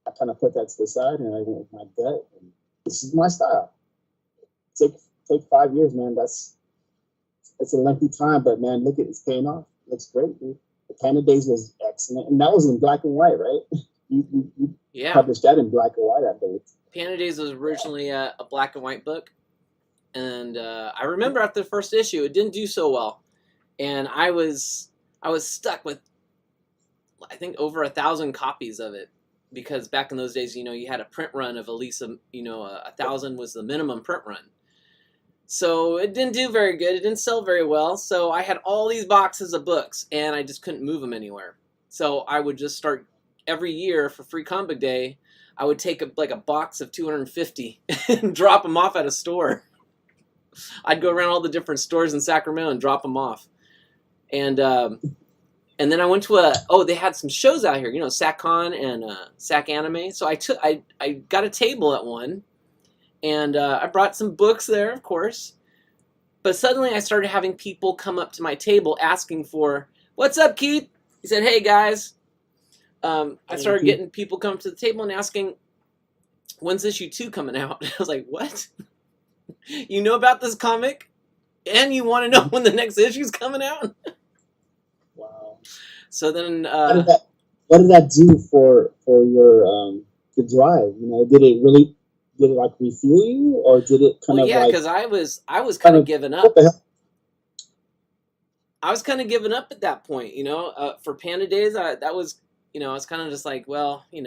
I kind of put that to the side, and I went with my gut, and this is my style. Take 5 years, man. It's a lengthy time, but man, look at it's paying off. It looks great, dude. The Panda Days was excellent, and that was in black and white, right? You yeah. published that in black and white, I believe. Panda Days was originally a black and white book, and I remember after the first issue, it didn't do so well, and I was stuck with I think over 1,000 copies of it because back in those days, you had a print run of at least 1,000 was the minimum print run. So it didn't do very good. It didn't sell very well. So I had all these boxes of books, and I just couldn't move them anywhere. So I would just start every year for Free Comic Day. I would take a box of 250 and drop them off at a store. I'd go around all the different stores in Sacramento and drop them off. And then I went to they had some shows out here, SacCon and Sac Anime. So I got a table at one. And I brought some books there, of course. But suddenly I started having people come up to my table asking for, "What's up, Keith?" He said, "Hey, guys." I started getting people come to the table and asking, "When's issue 2 coming out?" I was like, "What? You know about this comic? And you want to know when the next issue's coming out?" Wow. So then... what did that do for your the drive? Did it like refuel you, or did it kind of yeah, like? because I was kind of giving up. What the hell? I was kind of giving up at that point, for Panda Days. I was kind of just like, well, I'm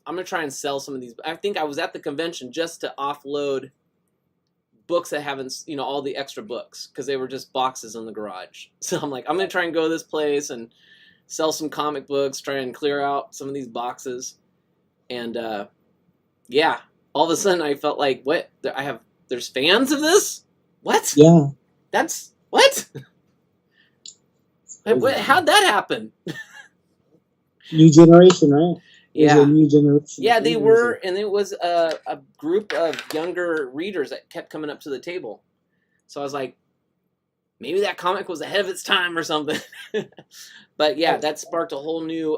gonna try and sell some of these. I think I was at the convention just to offload books that haven't, all the extra books because they were just boxes in the garage. So I'm like, I'm gonna try and go to this place and sell some comic books, try and clear out some of these boxes, and yeah, all of a sudden I felt like, what? There's fans of this? What? Yeah. That's what? How'd that happen? New generation, right? Yeah. There's a new generation. Yeah, they were, and it was a group of younger readers that kept coming up to the table. So I was like, maybe that comic was ahead of its time or something. But yeah, that sparked a whole new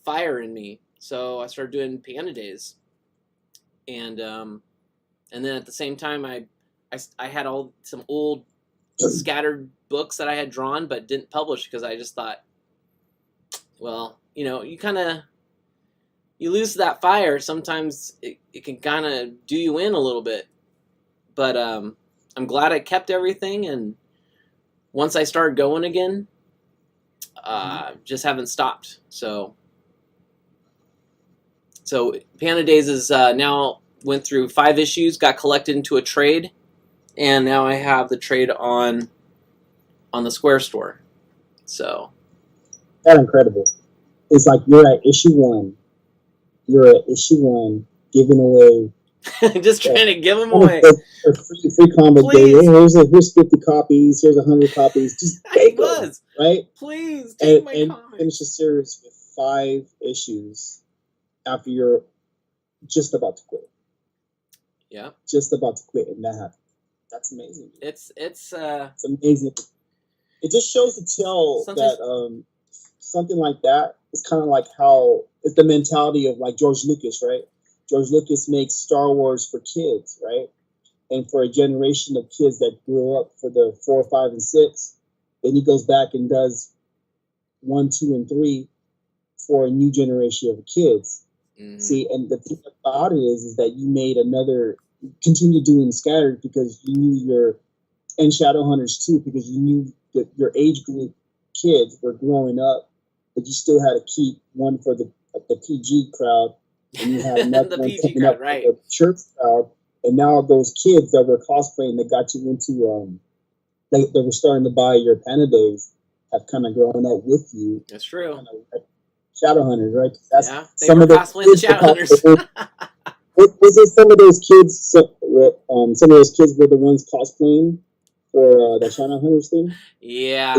fire in me. So I started doing Panda Days. And then at the same time, I had some old scattered books that I had drawn but didn't publish because I just thought, well, you lose that fire. Sometimes it can kind of do you in a little bit. But I'm glad I kept everything, and once I started going again, just haven't stopped. So Panda Days is now went through 5 issues, got collected into a trade, and now I have the trade on the Square store. So That's incredible. It's like you're at issue 1. You're at issue 1 giving away. just trying to give them away. A free comic day. Please. Here's 50 copies. Here's 100 copies. Just take them, right? Please take my comic. Finish the series with 5 issues after you're just about to quit. Yeah. Just about to quit, and that happened. That's amazing. It's amazing. It just shows to tell that something like that is kind of like how it's the mentality of like George Lucas, right? George Lucas makes Star Wars for kids, right? And for a generation of kids that grew up for the 4, 5, and 6, then he goes back and does 1, 2, and 3 for a new generation of kids. Mm-hmm. See, and the thing about it is that you made continue doing Scattered because you knew and Shadowhunters too, because you knew that your age group kids were growing up, but you still had to keep one for the PG crowd, and you had another the one PG coming crowd, up right? For the church crowd, and now those kids that were cosplaying that got you into they were starting to buy your Panda Days have kind of grown up with you. That's true. Kind of like Shadowhunters, right? That's they were cosplaying the Shadowhunters. Was it some of those kids? Some of those kids were the ones cosplaying for the Shadowhunters thing. Yeah.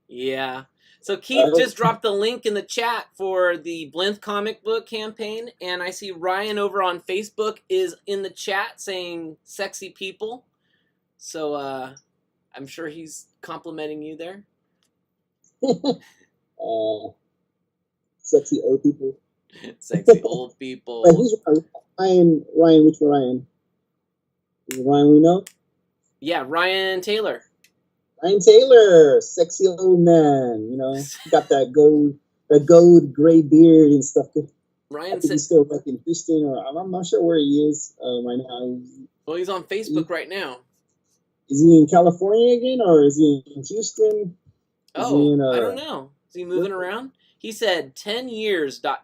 Yeah. So Keith just dropped the link in the chat for the Blinth comic book campaign, and I see Ryan over on Facebook is in the chat saying "sexy people." So I'm sure he's complimenting you there. Sexy old people. Sexy old people. Who's Ryan? Which Ryan? Is it Ryan we know? Yeah, Ryan Taylor. Ryan Taylor, sexy old man. You know, got that gold gray beard and stuff. Ryan said he's still back in Houston, or I'm not sure where he is right now. Well, he's on Facebook right now. Is he in California again, or is he in Houston? I don't know. Is he moving around? He said 10 years, ... 10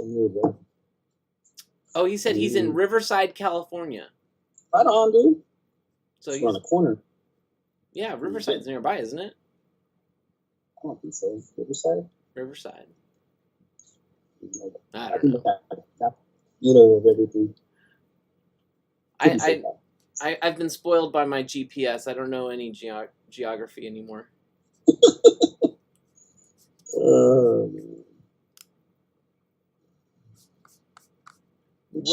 years, bro. Oh, he said he's in Riverside, California. Right on, dude. So he's around the corner. Yeah, Riverside's nearby, isn't it? I don't think so. Riverside? I don't know. You know everything. I've been spoiled by my GPS. I don't know any geography anymore.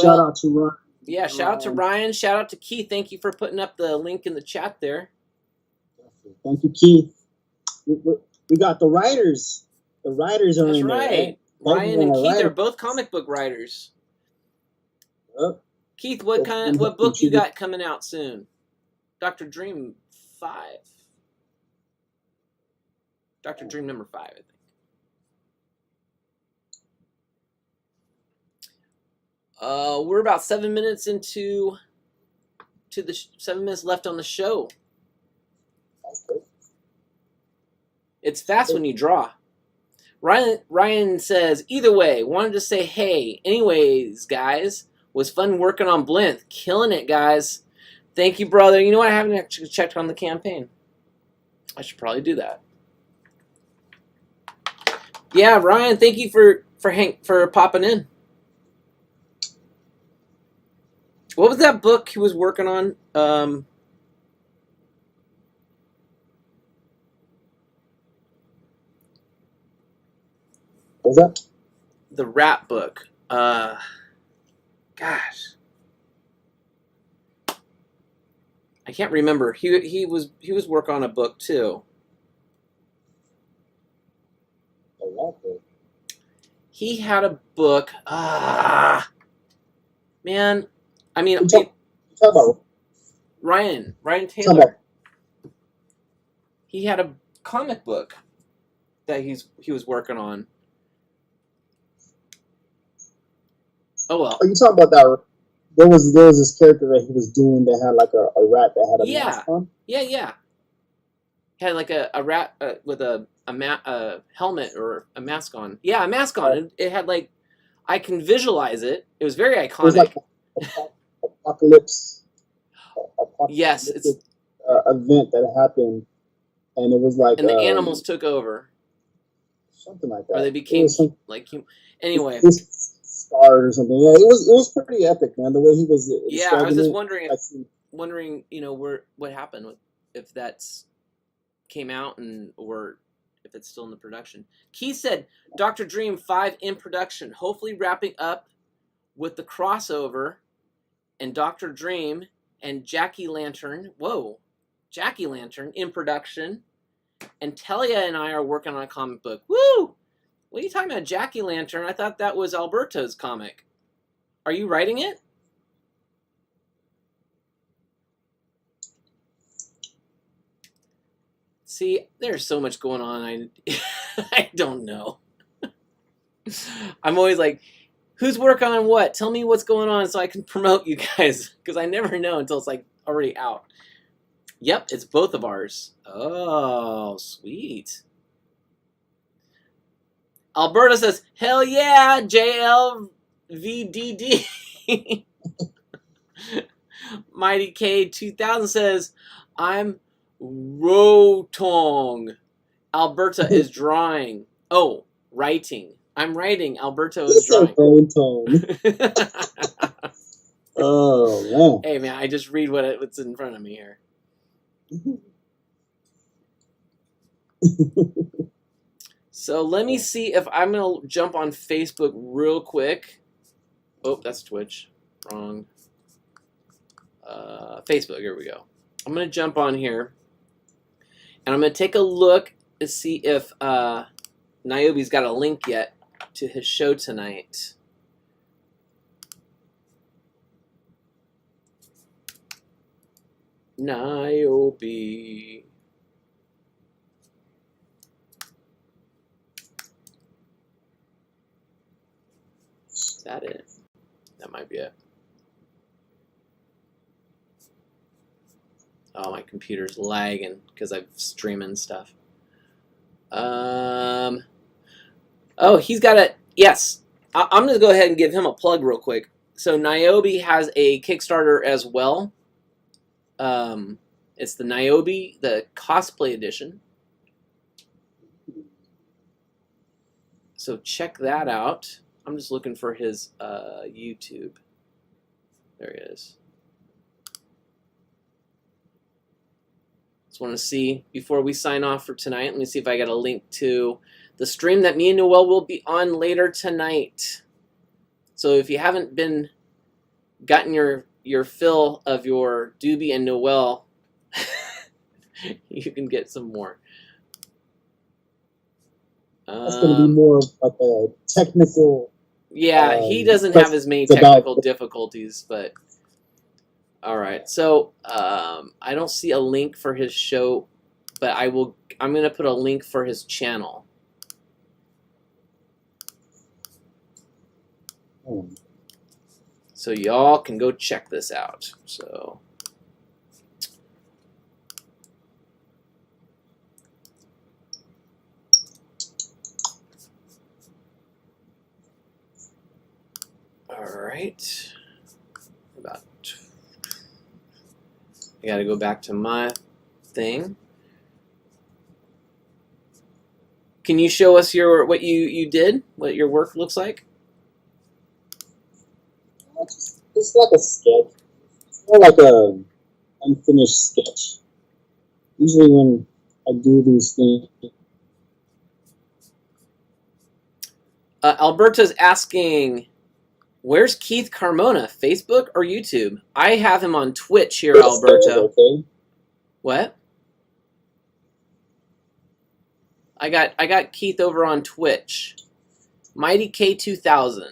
Shout out to Ryan. Yeah, shout out to Ryan. Shout out to Keith. Thank you for putting up the link in the chat there. Thank you, Keith. We got the writers. The writers are in there. That's right. Ryan and Keith are both comic book writers. Keith, what book you got coming out soon? Dr. Dream 5. Dr. Dream number 5, I think. We're about 7 minutes into the 7 minutes left on the show. It's fast when you draw. Ryan says, either way, wanted to say hey. Anyways, guys, was fun working on Blinth. Killing it, guys. Thank you, brother. You know what? I haven't actually checked on the campaign. I should probably do that. Yeah, Ryan, thank you for popping in. What was that book he was working on? What was that? The rap book. Gosh. I can't remember. He was working on a book too. A rap book? He had a book. Man. I mean, you talk about Ryan Taylor. He had a comic book that he was working on. Oh well. Are you talking about that there was this character that he was doing that had like a rat that had a Yeah. mask on. Yeah. Had like a rat with a helmet or a mask on. Yeah, a mask on. Right. It had like, I can visualize it. It was very It was iconic. like apocalypse. Yes, it's Event that happened, and it was like and the animals took over, something like that. or they It became was some- anyway. this scarred or something. Yeah, it was pretty epic, man. The way he was. Yeah, I was describing just it, wondering, like, what happened with, if that's came out or if it's still in the production. Keith said, Dr. Dream 5 in production, hopefully wrapping up with the crossover and Dr. Dream and Jackie Lantern. Whoa, Jackie Lantern in production. And Talia and I are working on a comic book. Woo! What are you talking about, Jackie Lantern? I thought that was Alberto's comic. Are you writing it? See, there's so much going on. I don't know. I'm always like, who's working on what? Tell me what's going on so I can promote you guys, because I never know until it's like already out. Yep, it's both of ours. Oh, sweet. Alberta says, hell yeah, JLVDD. Mighty K2000 says, I'm Rotong. Alberta is drawing. Oh, writing. I'm writing. Alberto is drawing. Oh, man. Hey, man, I just read what's in front of me here. So let me see if I'm going to jump on Facebook real quick. Oh, that's Twitch. Wrong. Facebook, here we go. I'm going to jump on here. And I'm going to take a look to see if Niobe's got a link yet to his show tonight. Niobe. Is that it? That might be it. Oh, my computer's lagging because I'm streaming stuff. Oh, he's got a... Yes. I'm going to go ahead and give him a plug real quick. So Niobe has a Kickstarter as well. It's the Niobe, the cosplay edition. So check that out. I'm just looking for his YouTube. There he is. Just want to see, before we sign off for tonight, let me see if I got a link to the stream that me and Noel will be on later tonight. So if you haven't gotten your fill of your Doobie and Noel, you can get some more. That's going to be more of like a technical. Yeah, he doesn't have as many technical difficulties, but all right. So I don't see a link for his show, but I'm going to put a link for his channel. So y'all can go check this out. So all right. I got to go back to my thing. Can you show us what you did? What your work looks like? It's like a sketch. It's more like a unfinished sketch. Usually when I do these things. Alberta's asking, where's Keith Carmona? Facebook or YouTube? I have him on Twitch here, Alberto. Okay. What? I got Keith over on Twitch. Mighty K2000.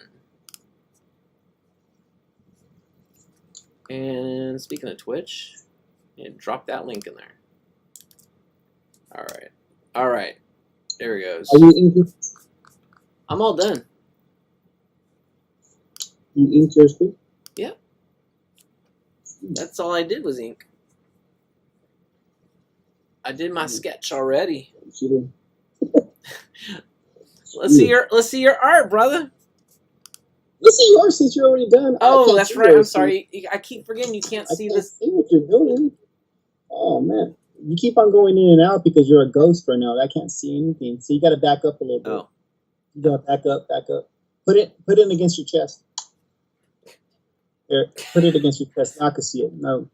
And speaking of Twitch, drop that link in there. All right. There he goes. Are you in? I'm all done. You inked yours too? Yeah. That's all I did was ink. I did my sketch already. Let's see your art, brother. Let's see yours since you're already done. Oh, that's right. I'm sorry. I keep forgetting you can't see this. See what you're doing. Oh man, you keep on going in and out because you're a ghost right now. I can't see anything. So you got to back up a little bit. Oh. You got to back up. Put it against your chest. There, put it against your chest. Now I can see it. No,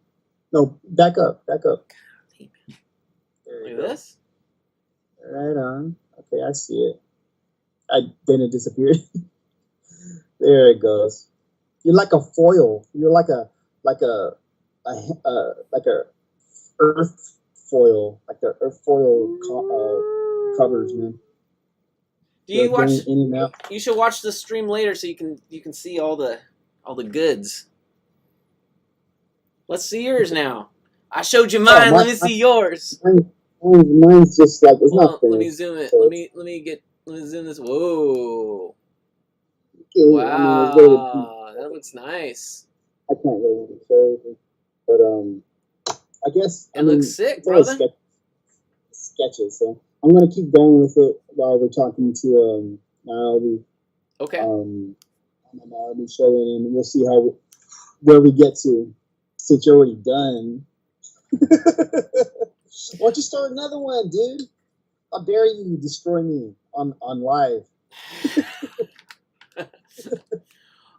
back up. There Look you at go. this. Right on. Okay, I see it. Then it disappeared. There it goes. You're like a foil. You're like a earth foil, like the earth foil covers, man. Do you watch? In and out. You should watch the stream later so you can see all the goods. Let's see yours now. I showed you mine. Let me see yours. Mine's just like it's not finished. Let me zoom it. Let me zoom this. Whoa. Wow, Wow, that looks nice. I can't really show you, but I guess it looks sick, it's all brother. Sketches, so I'm gonna keep going with it while we're talking to Naomi. Okay. Naomi showing, and we'll see where we get to. Since you're already done, why don't you start another one, dude? How dare you destroy me on live?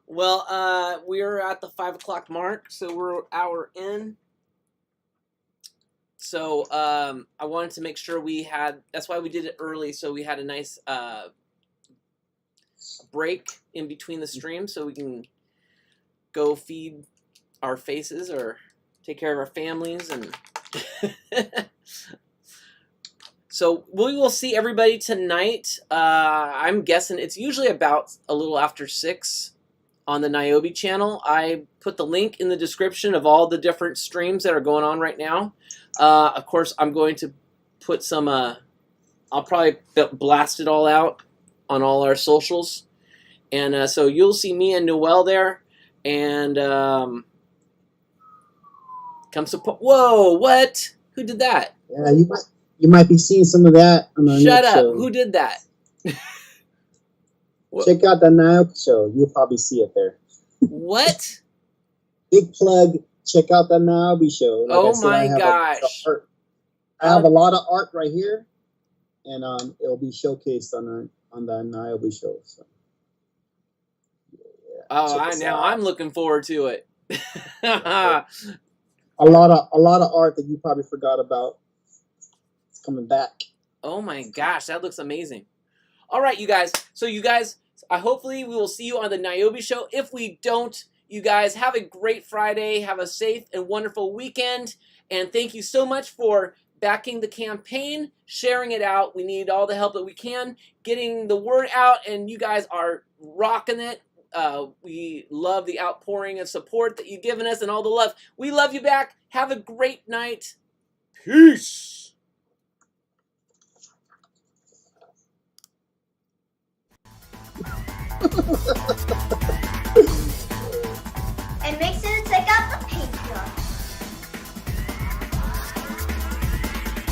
Well, we're at the 5 o'clock mark, so we're an hour in. So I wanted to make sure we had. That's why we did it early, so we had a nice break in between the streams, so we can go feed our faces or take care of our families and. So we will see everybody tonight. I'm guessing it's usually about a little after 6 on the Niobe channel. I put the link in the description of all the different streams that are going on right now. Of course, I'm going to put some, I'll probably blast it all out on all our socials. And so you'll see me and Noel there. And come support. Whoa, what? Who did that? Yeah, you might be seeing some of that on our Shut next up. show. Who did that? Check out the Niobe show. You'll probably see it there. What? Big plug. Check out the Niobe show. Like oh I said, my gosh. I have a lot of art right here, and it'll be showcased on the Niobe show. So. Yeah, I'm looking forward to it. A lot of art that you probably forgot about. It's coming back. Oh my gosh, that looks amazing. All right, you guys. So you guys, hopefully we will see you on the Niobe show. If we don't, you guys have a great Friday. Have a safe and wonderful weekend. And thank you so much for backing the campaign, sharing it out. We need all the help that we can, getting the word out, and you guys are rocking it. We love the outpouring of support that you've given us and all the love. We love you back. Have a great night. Peace. And make sure to check out the Patreon.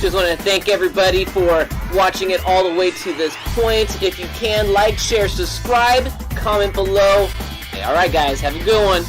Just want to thank everybody for watching it all the way to this point. If you can, like, share, subscribe, comment below. Hey, all right, guys, have a good one.